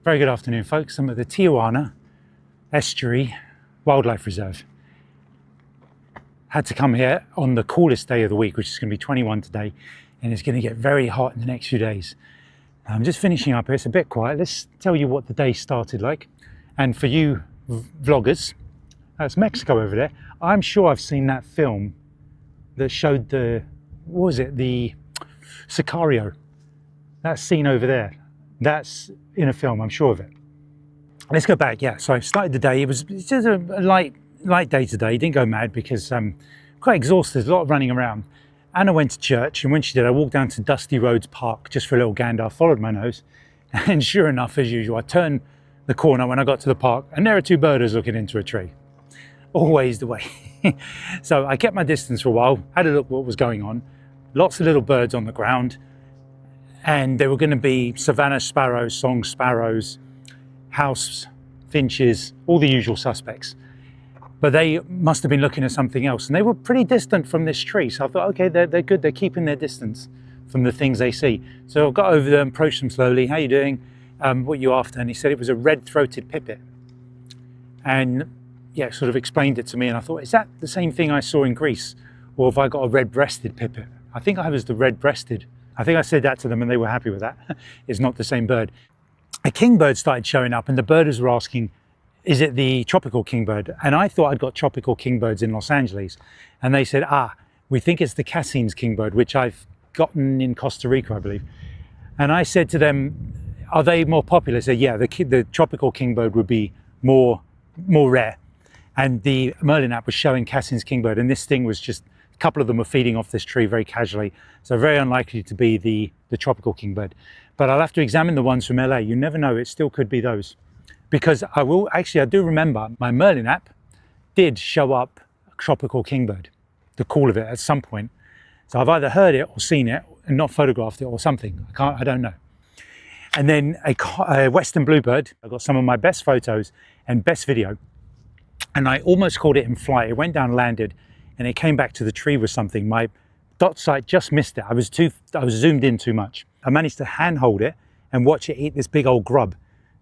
Very good afternoon, folks. I'm at the Tijuana Estuary Wildlife Reserve. Had to come here on the coolest day of the week, which is going to be 21 today, and it's going to get very hot in the next few days. I'm just finishing up here. It's a bit quiet. Let's tell you what the day started like. And for you vloggers, that's Mexico over there. I'm sure I've seen that film that showed the, what was it, the Sicario. That scene over there. That's in a film, I'm sure of it. Let's go back. Yeah, so I started the day. It was just a light day today. Didn't go mad because I'm quite exhausted. A lot of running around. Anna went to church, and when she did, I walked down to Dusty Roads Park just for a little gander. I followed my nose, and sure enough, as usual, I turned the corner when I got to the park, and there are two birders looking into a tree. Always the way. So I kept my distance for a while, had a look what was going on. Lots of little birds on the ground. And there were going to be savanna sparrows, song sparrows, house finches, all the usual suspects. But they must have been looking at something else. And they were pretty distant from this tree. So I thought, okay, they're good. They're keeping their distance from the things they see. So I got over them, approached them slowly. How you doing? What are you after? And he said it was a red-throated pipit. And yeah, sort of explained it to me. And I thought, is that the same thing I saw in Greece? Or have I got a red-breasted pipit? I think I was the red-breasted. I think I said that to them and they were happy with that. It's not the same bird. A kingbird started showing up and the birders were asking, is it the tropical kingbird? And I thought I'd got tropical kingbirds in Los Angeles. And they said, we think it's the Cassin's kingbird, which I've gotten in Costa Rica, I believe. And I said to them, are they more popular? They said, yeah, the tropical kingbird would be more rare. And the Merlin app was showing Cassin's kingbird. And this thing was just, a couple of them were feeding off this tree very casually. So very unlikely to be the tropical kingbird. But I'll have to examine the ones from LA. You never know, it still could be those. Because I do remember my Merlin app did show up a tropical kingbird, the call of it at some point. So I've either heard it or seen it and not photographed it or something. I don't know. And then a Western bluebird. I got some of my best photos and best video. And I almost caught it in flight. It went down, landed, and it came back to the tree with something. My dot sight just missed it. I was zoomed in too much. I managed to handhold it and watch it eat this big old grub.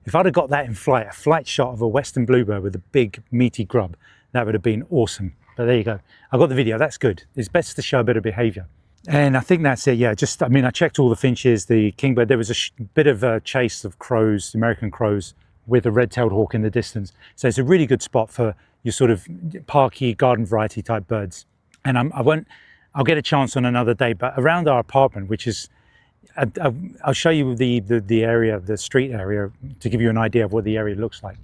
If I'd have got that in flight, a flight shot of a Western bluebird with a big meaty grub, that would have been awesome. But there you go. I got the video, that's good. It's best to show a bit of behavior. And I think that's it, yeah. I checked all the finches, the kingbird. There was a bit of a chase of crows, American crows, with a red-tailed hawk in the distance. So it's a really good spot for your sort of parky, garden variety type birds. And I'll get a chance on another day, but around our apartment, which is, I'll show you the area, the street area, to give you an idea of what the area looks like.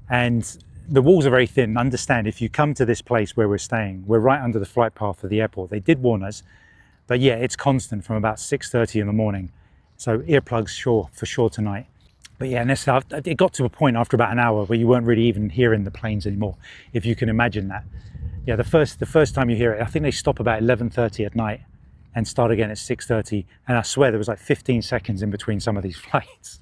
And the walls are very thin. Understand, if you come to this place where we're staying, we're right under the flight path of the airport. They did warn us, but yeah, it's constant from about 6:30 in the morning. So earplugs for sure tonight. But yeah, and it got to a point after about an hour where you weren't really even hearing the planes anymore, if you can imagine that. Yeah, the first time you hear it, I think they stop about 11:30 at night and start again at 6:30. And I swear there was like 15 seconds in between some of these flights.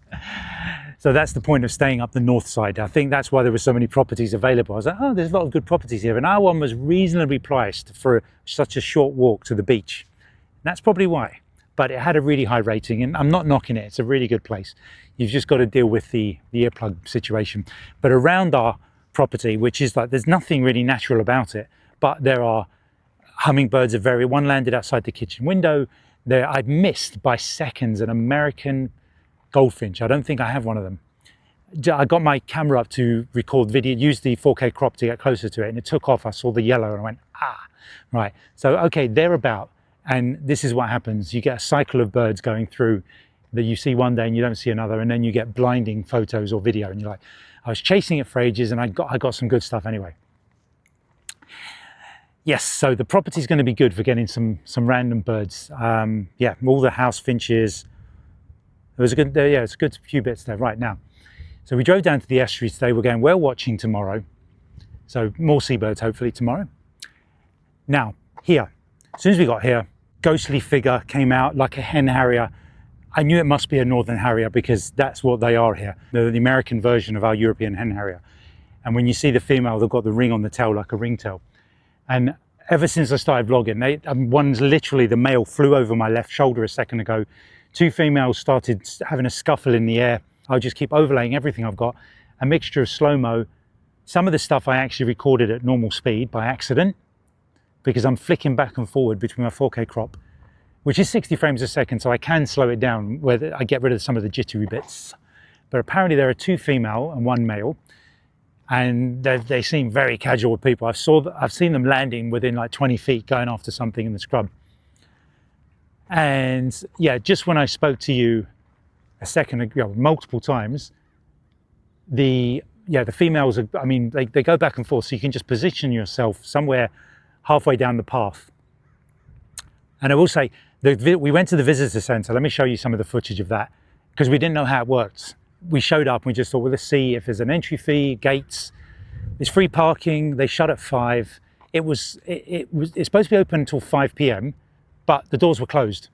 So that's the point of staying up the north side. I think that's why there were so many properties available. I was like, oh, there's a lot of good properties here. And our one was reasonably priced for such a short walk to the beach. And that's probably why. But it had a really high rating, and I'm not knocking it. It's a really good place. You've just got to deal with the earplug situation. But around our property, which is like, there's nothing really natural about it, but there are hummingbirds one landed outside the kitchen window. I'd missed by seconds an American goldfinch. I don't think I have one of them. I got my camera up to record video, use the 4K crop to get closer to it, and it took off. I saw the yellow and I went, right. So, okay, they're about. And this is what happens. You get a cycle of birds going through that you see one day and you don't see another, and then you get blinding photos or video and you're like, I was chasing it for ages and I got some good stuff anyway. Yes, so the property's going to be good for getting some random birds. Yeah, all the house finches. It's a good few bits there right now. So we drove down to the estuary today. We're going whale watching tomorrow. So more seabirds hopefully tomorrow. Now, here, as soon as we got here, ghostly figure came out like a hen harrier. I knew it must be a northern harrier because that's what they are here. They're the American version of our European hen harrier. And when you see the female, they've got the ring on the tail like a ringtail. And ever since I started vlogging, one's literally, the male flew over my left shoulder a second ago. Two females started having a scuffle in the air. I'll just keep overlaying everything I've got, a mixture of slow-mo. Some of the stuff I actually recorded at normal speed by accident, because I'm flicking back and forward between my 4K crop, which is 60 frames a second, so I can slow it down where I get rid of some of the jittery bits. But apparently there are 2 female and 1 male, and they seem very casual with people. I've seen them landing within like 20 feet going after something in the scrub. And yeah, just when I spoke to you a second ago, multiple times, the females are, I mean, they go back and forth, so you can just position yourself somewhere halfway down the path. And I will say, we went to the visitor center. Let me show you some of the footage of that, because we didn't know how it worked. We showed up and we just thought, well, let's see if there's an entry fee, gates. It's free parking. They shut at 5. It's supposed to be open until 5 p.m, but the doors were closed.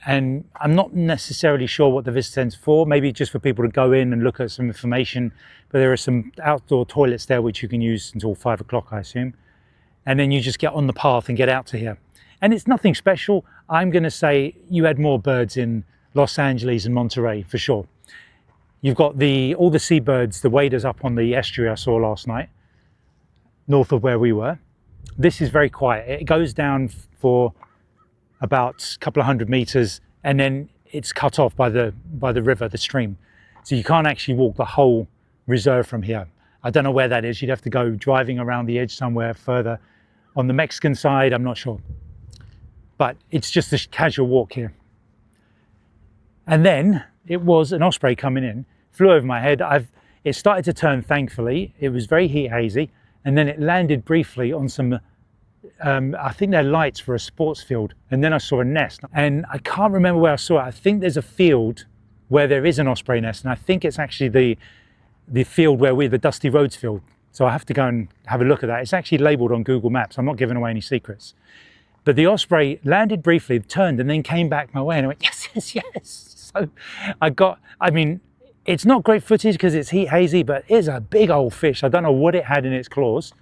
And I'm not necessarily sure what the visitor center's for. Maybe just for people to go in and look at some information. But there are some outdoor toilets there which you can use until 5 o'clock, I assume. And then you just get on the path and get out to here. And it's nothing special. I'm going to say you had more birds in Los Angeles and Monterey for sure. You've got all the seabirds, the waders up on the estuary I saw last night, north of where we were. This is very quiet. It goes down for about a couple of 100 meters, and then it's cut off by the river, the stream. So you can't actually walk the whole reserve from here. I don't know where that is. You'd have to go driving around the edge somewhere further on the Mexican side. I'm not sure. But it's just a casual walk here. And then it was an osprey coming in, flew over my head. It started to turn, thankfully. It was very heat hazy. And then it landed briefly on some, I think they're lights for a sports field. And then I saw a nest. And I can't remember where I saw it. I think there's a field where there is an osprey nest. And I think it's actually the field where the Dusty Roads field. So I have to go and have a look at that. It's actually labeled on Google Maps. I'm not giving away any secrets. But the osprey landed briefly, turned, and then came back my way. And I went, yes, yes, yes. So I mean, it's not great footage because it's heat hazy, but it's a big old fish. I don't know what it had in its claws,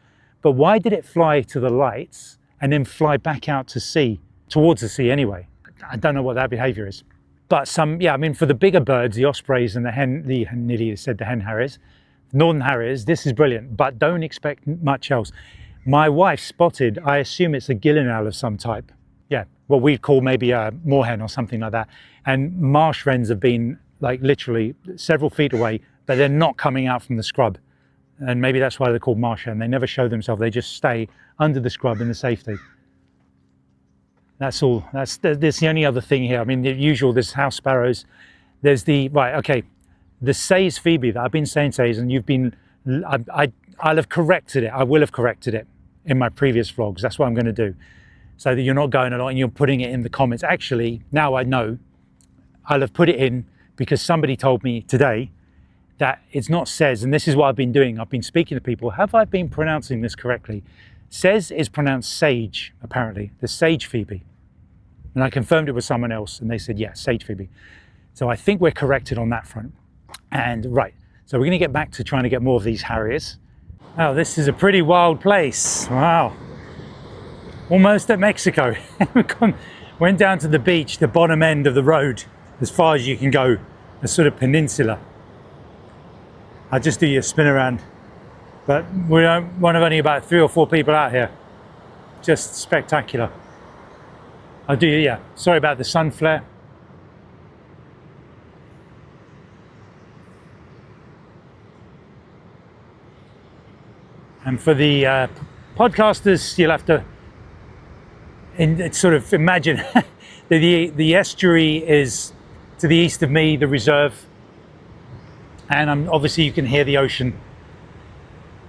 but why did it fly to the lights and then fly back out to sea, towards the sea anyway? I don't know what that behavior is. But I mean, for the bigger birds, the ospreys and the hen harriers, northern harriers, this is brilliant, but don't expect much else. My wife spotted, I assume it's a gillen owl of some type. Yeah, what we'd call maybe a moorhen or something like that. And marsh wrens have been like literally several feet away, but they're not coming out from the scrub. And maybe that's why they're called marsh hen. They never show themselves. They just stay under the scrub in the safety. That's all. That's the only other thing here. I mean, the usual, there's house sparrows. There's the Say's Phoebe that I've been saying Say's, and you've been, I'll have corrected it. I will have corrected it in my previous vlogs. That's what I'm going to do. So that you're not going along and you're putting it in the comments. Actually, now I know, I'll have put it in because somebody told me today that it's not says, and this is what I've been doing. I've been speaking to people. Have I been pronouncing this correctly? Says is pronounced sage, apparently, the sage Phoebe. And I confirmed it with someone else and they said, yeah, sage Phoebe. So I think we're corrected on that front. And right, so we're gonna get back to trying to get more of these harriers. Oh, this is a pretty wild place. Wow. Almost at Mexico. Went down to the beach, the bottom end of the road, as far as you can go, a sort of peninsula. I'll just do your spin around. But we're one of only about 3 or 4 people out here. Just spectacular. I'll do, yeah, sorry about the sun flare. And for the podcasters, you'll have to sort of imagine the estuary is to the east of me, the reserve. And obviously you can hear the ocean.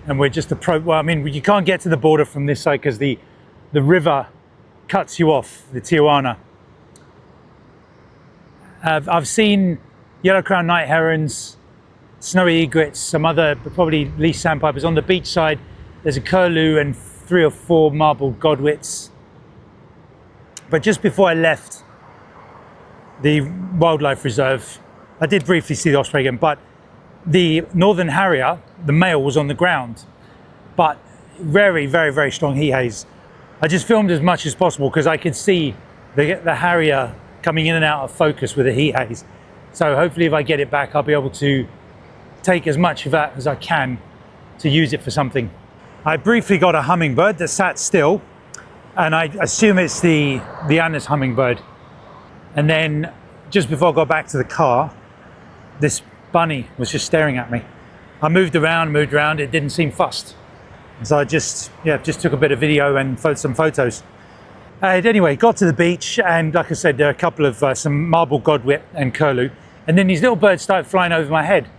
And we're just well, I mean, you can't get to the border from this side because the river cuts you off, the Tijuana. I've seen yellow-crowned night herons, snowy egrets, some other, probably least sandpipers. On the beach side, there's a curlew and 3 or 4 marbled godwits. But just before I left the wildlife reserve, I did briefly see the osprey again, but the northern harrier, the male, was on the ground, but very, very, very strong heat haze. I just filmed as much as possible because I could see the harrier coming in and out of focus with the heat haze. So hopefully if I get it back, I'll be able to take as much of that as I can to use it for something. I briefly got a hummingbird that sat still, and I assume it's the Anna's hummingbird. And then just before I got back to the car, this bunny was just staring at me. I moved around, it didn't seem fussed. So I just took a bit of video and some photos. Anyway, got to the beach, and like I said, there are a couple of some marble godwit and curlew, and then these little birds started flying over my head.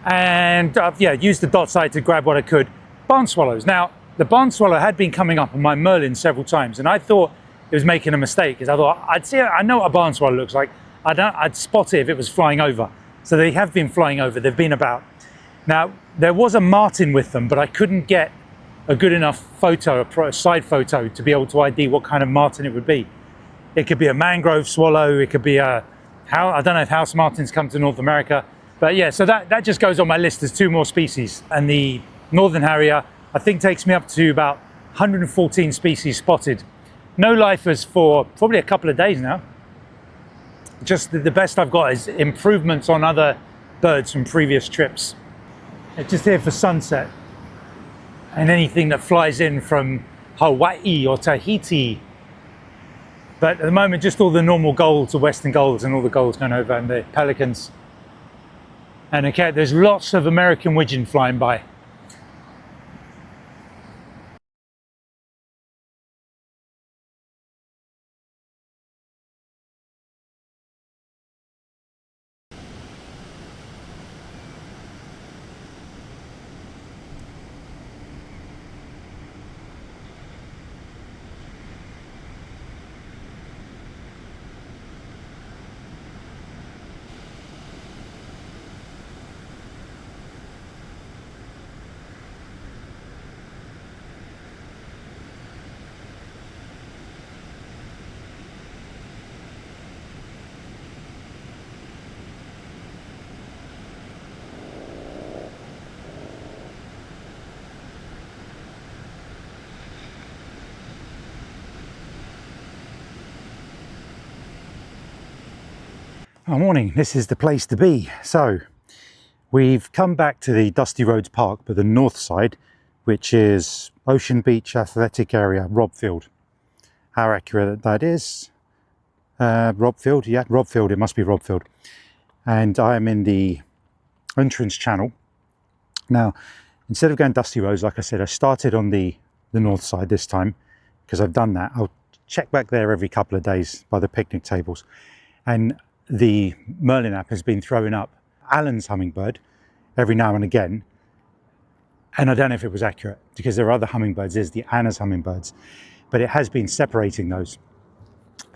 And used the dot sight to grab what I could. Barn swallows. Now, the barn swallow had been coming up on my Merlin several times, and I thought it was making a mistake, because I thought, I'd see it, I know what a barn swallow looks like. I'd spot it if it was flying over. So they have been flying over, they've been about. Now, there was a martin with them, but I couldn't get a good enough photo, a side photo, to be able to ID what kind of martin it would be. It could be a mangrove swallow, it could be I don't know if house martins come to North America, but yeah, so that just goes on my list. There's 2 more species, and the Northern Harrier, I think, takes me up to about 114 species spotted. No lifers for probably a couple of days now. Just the best I've got is improvements on other birds from previous trips. Just here for sunset, and anything that flies in from Hawaii or Tahiti. But at the moment, just all the normal gulls, the western gulls, and all the gulls going over, and the pelicans. And okay, there's lots of American widgeon flying by. Oh, morning, this is the place to be. So we've come back to the Dusty Roads Park, but the north side, which is Ocean Beach Athletic Area, Robb Field. How accurate that is. Robb Field, yeah, Robb Field, it must be Robb Field. And I am in the entrance channel. Now, instead of going Dusty Roads, like I said, I started on the north side this time, because I've done that. I'll check back there every couple of days by the picnic tables. And the Merlin app has been throwing up Alan's hummingbird every now and again, and I don't know if it was accurate, because there are other hummingbirds, there's the Anna's hummingbirds, but it has been separating those.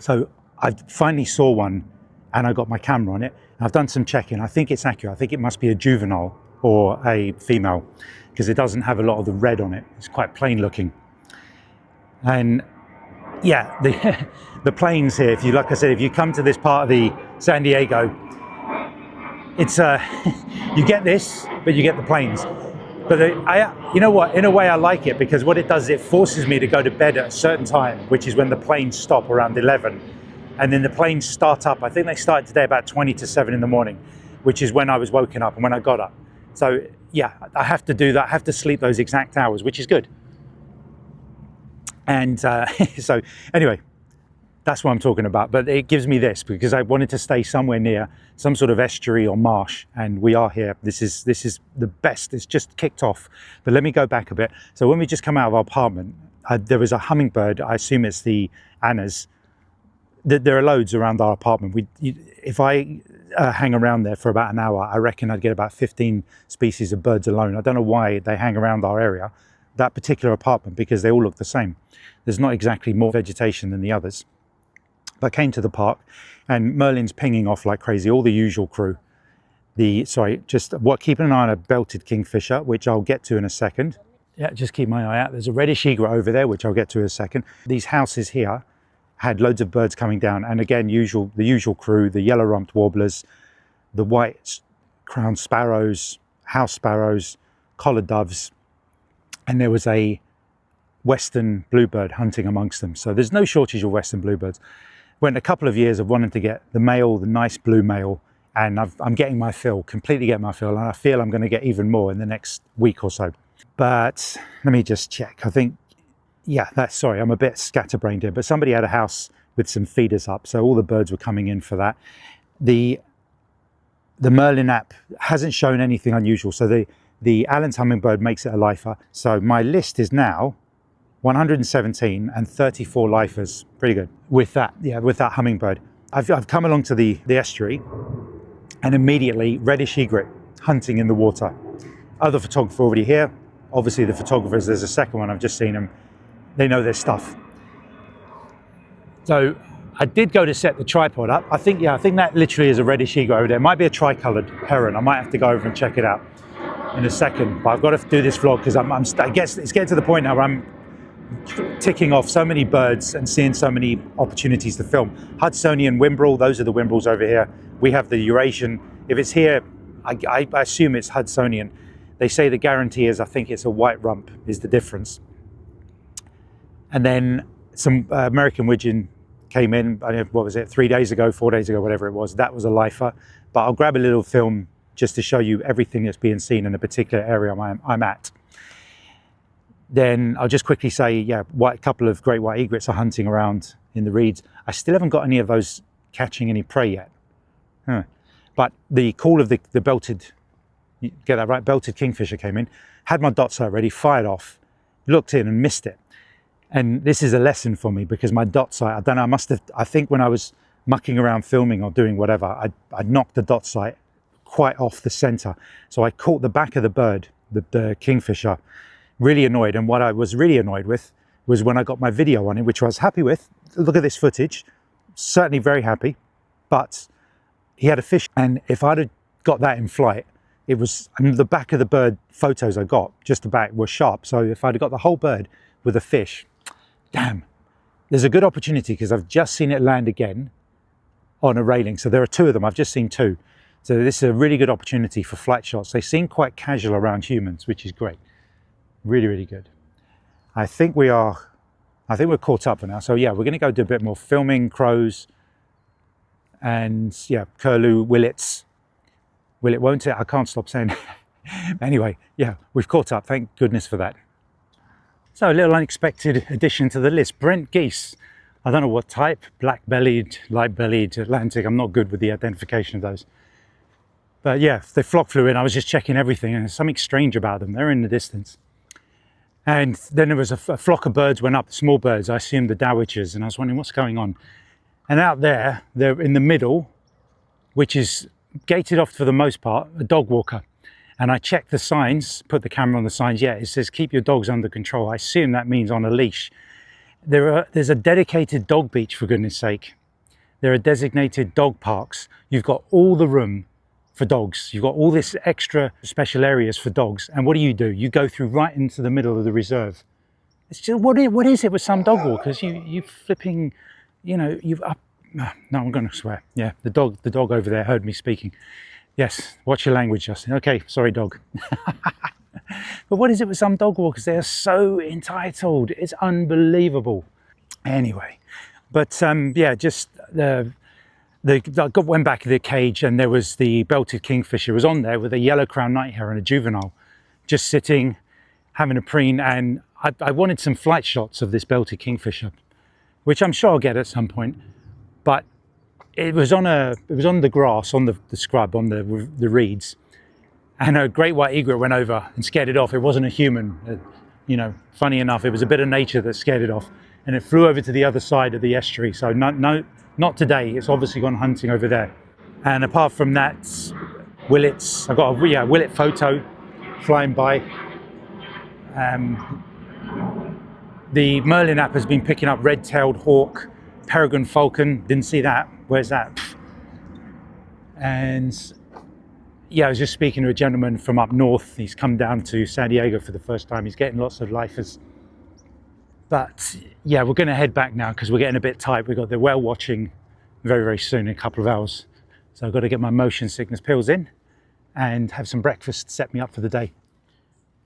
So I finally saw one, and I got my camera on it, and I've done some checking. I think it's accurate. I think it must be a juvenile or a female, because it doesn't have a lot of the red on it. It's quite plain looking. And yeah, the plains here, if you, like I said, if you come to this part of the San Diego, it's you get this, but you get the plains. But you know what, in a way I like it, because what it does is it forces me to go to bed at a certain time, which is when the planes stop around 11. And then the planes start up, I think they started today about 20 to 7 in the morning, which is when I was woken up and when I got up. So yeah, I have to do that, I have to sleep those exact hours, which is good. And so anyway, that's what I'm talking about. But it gives me this, because I wanted to stay somewhere near some sort of estuary or marsh, and we are here. This is the best. It's just kicked off. But let me go back a bit. So when we just come out of our apartment, there was a hummingbird. I assume it's the Anna's. There are loads around our apartment. If I hang around there for about an hour, I reckon I'd get about 15 species of birds alone. I don't know why they hang around our area, that particular apartment, because they all look the same. There's not exactly more vegetation than the others. But I came to the park, and Merlin's pinging off like crazy, all the usual crew. Keeping an eye on a belted kingfisher, which I'll get to in a second. Yeah, just keep my eye out. There's a reddish egret over there, which I'll get to in a second. These houses here had loads of birds coming down, and again, the usual crew, the yellow-rumped warblers, the white crowned sparrows, house sparrows, collared doves, and there was a western bluebird hunting amongst them. So there's no shortage of western bluebirds. Went a couple of years of wanting to get the male, the nice blue male, and I'm getting my fill, completely getting my fill, and I feel I'm going to get even more in the next week or so. But let me just check. I think, yeah, sorry, I'm a bit scatterbrained here, but somebody had a house with some feeders up, so all the birds were coming in for that. The Merlin app hasn't shown anything unusual, so the Allen's hummingbird makes it a lifer. So my list is now 117 and 34 lifers. Pretty good with that, yeah, with that hummingbird. I've come along to the estuary, and immediately reddish egret hunting in the water. Other photographer already here. Obviously the photographers, there's a second one, I've just seen them. They know their stuff. So I did go to set the tripod up. I think that literally is a reddish egret over there. It might be a tricolored heron. I might have to go over and check it out in a second. But I've got to do this vlog because I guess it's getting to the point now where I'm ticking off so many birds and seeing so many opportunities to film. Hudsonian Wimbrel, those are the Wimbrels over here. We have the Eurasian. If it's here, I assume it's Hudsonian. They say the guarantee is, I think it's a white rump is the difference. And then some American widgeon came in, what was it, 3 days ago, 4 days ago, whatever it was. That was a lifer. But I'll grab a little film just to show you everything that's being seen in the particular area I'm at. Then I'll just quickly say, yeah, a couple of great white egrets are hunting around in the reeds. I still haven't got any of those catching any prey yet. But the call of the belted, you get that right, belted kingfisher came in, had my dot sight ready, fired off, looked in and missed it. And this is a lesson for me because my dot sight, I don't know, I think when I was mucking around filming or doing whatever, I knocked the dot sight quite off the center. So I caught the back of the bird, the kingfisher, really annoyed. And what I was really annoyed with was when I got my video on it, which I was happy with. Look at this footage, certainly very happy, but he had a fish. And if I'd have got that in flight, it was, I mean, the back of the bird photos I got, just the back, were sharp. So if I'd have got the whole bird with a fish, damn, there's a good opportunity because I've just seen it land again on a railing. So there are two of them, I've just seen two. So this is a really good opportunity for flight shots. They seem quite casual around humans, which is great. Really, really good. I think we're caught up for now. So yeah, we're gonna go do a bit more filming, crows, and yeah, curlew, willets. Will it, won't it? I can't stop saying. Anyway, yeah, we've caught up. Thank goodness for that. So a little unexpected addition to the list. Brent geese. I don't know what type, black-bellied, light-bellied, Atlantic. I'm not good with the identification of those. But yeah, the flock flew in. I was just checking everything and there's something strange about them. They're in the distance. And then there was a flock of birds went up, small birds, I assumed the dowitchers, and I was wondering what's going on. And out there, they're in the middle, which is gated off for the most part, a dog walker. And I checked the signs, put the camera on the signs. Yeah, it says keep your dogs under control. I assume that means on a leash. There's a dedicated dog beach, for goodness sake. There are designated dog parks. You've got all the room for dogs. You've got all this extra special areas for dogs. And what do? You go through right into the middle of the reserve. It's just, what is it with some dog walkers? You flipping, you know, no, I'm going to swear. Yeah, the dog over there heard me speaking. Yes, watch your language, Justin. Okay, sorry, dog. But what is it with some dog walkers? They are so entitled. It's unbelievable. Anyway, but yeah, just I went back to the cage and there was the belted kingfisher was on there with a yellow crowned night hare and a juvenile, just sitting, having a preen. And I wanted some flight shots of this belted kingfisher, which I'm sure I'll get at some point. But it was on the grass, on the scrub, on the reeds, and a great white egret went over and scared it off. It wasn't a human, you know. Funny enough, it was a bit of nature that scared it off, and it flew over to the other side of the estuary. So not today. It's obviously gone hunting over there. And apart from that, willets. I got a willet photo flying by. The Merlin app has been picking up red-tailed hawk, peregrine falcon. Didn't see that. Where's that? And yeah, I was just speaking to a gentleman from up north. He's come down to San Diego for the first time. He's getting lots of lifers. But yeah, we're going to head back now because we're getting a bit tight. We've got the whale watching very, very soon, in a couple of hours. So I've got to get my motion sickness pills in and have some breakfast, set me up for the day.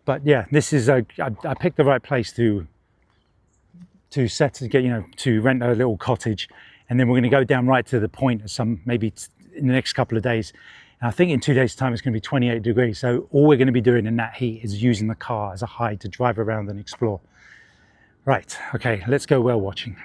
But yeah, this is I picked the right place to rent a little cottage. and then we're going to go down right to the point of maybe in the next couple of days. And I think in 2 days' time it's going to be 28 degrees. So all we're going to be doing in that heat is using the car as a hide to drive around and explore. Right, okay, let's go whale watching.